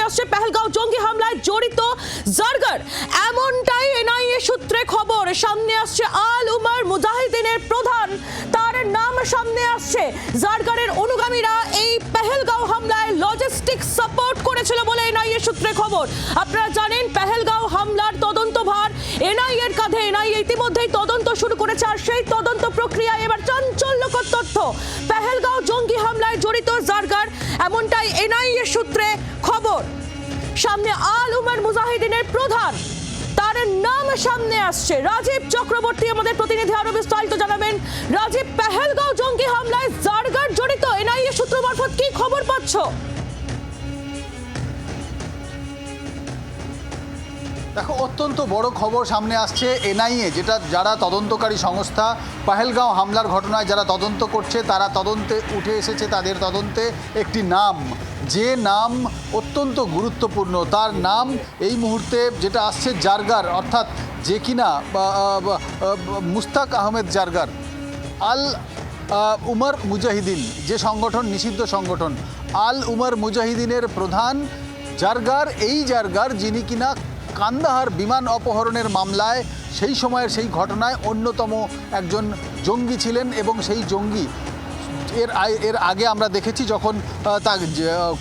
সামনে আসছে পেহেলগাঁও জঙ্গি হামলায় জড়িত জারগার। এমনটাই এনআইএ সূত্রে খবর। সামনে আসছে আল উমর মুজাহিদিনের প্রধান, তার নাম সামনে আসছে। জারগারের অনুগামীরা এই পেহেলগাঁও হামলায় লজিস্টিক সাপোর্ট করেছিল বলে এনআইএ সূত্রে খবর। আপনারা জানেন পেহেলগাঁও হামলার তদন্তভার এনআইএর কাঁধে। এনআইএ ইতিমধ্যেই তদন্ত শুরু করেছে, আর সেই তদন্ত প্রক্রিয়ায় এবার চাঞ্চল্যকর তথ্য। পেহেলগাঁও জঙ্গি হামলায় জড়িত জারগার, এমনটাই এনআইএ সূত্রে খবর। সামনে আল উমর মুজাহিদিনের প্রধান, তার নাম সামনে আসছে। রাজীব চক্রবর্তী আমাদের প্রতিনিধি আরো বিস্তারিত জানাবেন। রাজীব, পেহেলগাঁও জঙ্গি হামলায় জারগার জড়িত, এনআইএ সূত্র মারফত কি খবর পাচ্ছ? দেখো, অত্যন্ত বড় খবর সামনে আসছে। এনআইএ, যারা তদন্তকারী সংস্থা, পেহেলগাঁও হামলার ঘটনায় যারা তদন্ত করছে, তারা তদন্তে উঠে এসেছে তাদের তদন্তে একটি নাম, যে নাম অত্যন্ত গুরুত্বপূর্ণ। তার নাম এই মুহূর্তে যেটা আসছে জারগার, অর্থাৎ যে কিনা মুস্তাক আহমেদ জারগার। আল উমর মুজাহিদিন যে সংগঠন, নিষিদ্ধ সংগঠন, আল উমর মুজাহিদিনের প্রধান জারগার। এই জারগার যিনি কিনা কান্দাহার বিমান অপহরণের মামলায় সেই সময়ের সেই ঘটনায় অন্যতম একজন জঙ্গি ছিলেন, এবং সেই জঙ্গি এর আগে আমরা দেখেছি যখন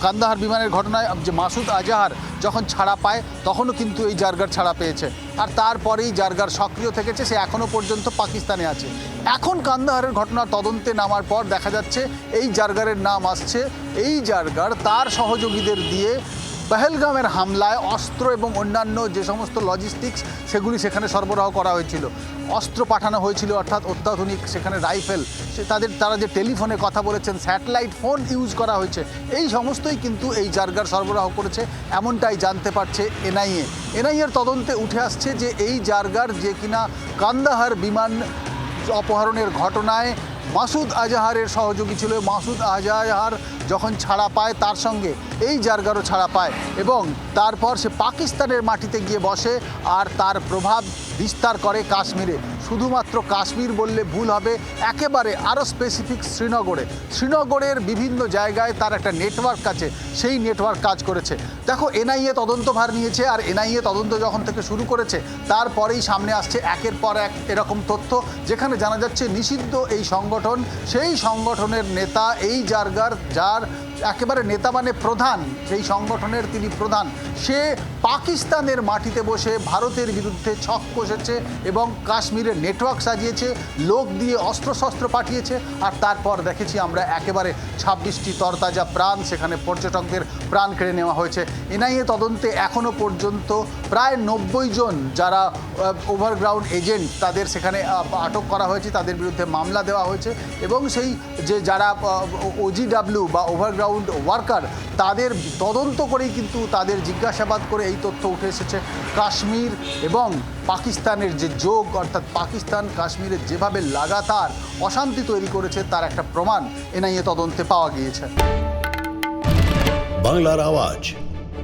কান্দাহার বিমানের ঘটনায় যে মাসুদ আজাহার যখন ছাড়া পায়, তখনও কিন্তু এই জারগার ছাড়া পেয়েছে। আর তারপরেই জারগার সক্রিয় থেকেছে, সে এখনও পর্যন্ত পাকিস্তানে আছে। এখন কান্দাহারের ঘটনার তদন্তে নামার পর দেখা যাচ্ছে এই জারগারের নাম আসছে। এই জারগার তার সহযোগীদের দিয়ে পেহেলগাঁওয়ের হামলায় অস্ত্র এবং অন্যান্য যে সমস্ত লজিস্টিক্স সেগুলি সেখানে সরবরাহ করা হয়েছিল, অস্ত্র পাঠানো হয়েছিল, অর্থাৎ অত্যাধুনিক সেখানে রাইফেল, তারা যে টেলিফোনে কথা বলেছেন, স্যাটেলাইট ফোন ইউজ করা হয়েছে, এই সমস্তই কিন্তু এই জারগার সরবরাহ করেছে, এমনটাই জানতে পারছে এনআইএ। এনআইএর তদন্তে উঠে আসছে যে এই জারগার যে কিনা কান্দাহার বিমান অপহরণের ঘটনায় মাসুদ আজাহারের সহযোগী ছিল। মাসুদ আজাহার যখন ছাড়া পায়, তার সঙ্গে এই জারগারও ছাড়া পায়, এবং তারপর সে পাকিস্তানের মাটিতে গিয়ে বসে আর তার প্রভাব বিস্তার করে কাশ্মীরে। শুধুমাত্র কাশ্মীর বললে ভুল হবে, একেবারে আরও স্পেসিফিক শ্রীনগরের বিভিন্ন জায়গায় তার একটা নেটওয়ার্ক আছে, সেই নেটওয়ার্ক কাজ করেছে। দেখো, এনআইএ তদন্তভার নিয়েছে, আর এনআইএ তদন্ত যখন থেকে শুরু করেছে তারপরেই সামনে আসছে একের পর এক এরকম তথ্য, যেখানে জানা যাচ্ছে নিষিদ্ধ এই সংগঠন, সেই সংগঠনের নেতা এই জারগার, যার একেবারে নেতা মানে প্রধান, সেই সংগঠনের তিনি প্রধান, সে পাকিস্তানের মাটিতে বসে ভারতের বিরুদ্ধে ছক কষেছে এবং কাশ্মীরের নেটওয়ার্ক সাজিয়েছে, লোক দিয়ে অস্ত্রশস্ত্র পাঠিয়েছে। আর তারপর দেখেছি আমরা একেবারে 26টি তরতাজা প্রাণ, সেখানে পর্যটকদের প্রাণ কেড়ে নেওয়া হয়েছে। এনআইএ তদন্তে এখনও পর্যন্ত প্রায় 90 জন যারা ওভারগ্রাউন্ড এজেন্ট, তাদের সেখানে আটক করা হয়েছে, তাদের বিরুদ্ধে মামলা দেওয়া হয়েছে, এবং সেই যে যারা ওজিডাব্লিউ বা ওভারগ্রাউন্ড ওয়ার্কার, তাদের তদন্ত করেই কিন্তু তাদের জিজ্ঞাসাবাদ করে এই তথ্য উঠে এসেছে। কাশ্মীর এবং পাকিস্তানের যে যোগ, অর্থাৎ পাকিস্তান কাশ্মীরে যেভাবে লাগাতার অশান্তি তৈরি করেছে, তার একটা প্রমাণ এনআইএ তদন্তে পাওয়া গিয়েছে। বাংলার আওয়াজ,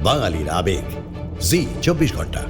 বাঙালির আবেগ, জি 24 ঘন্টা।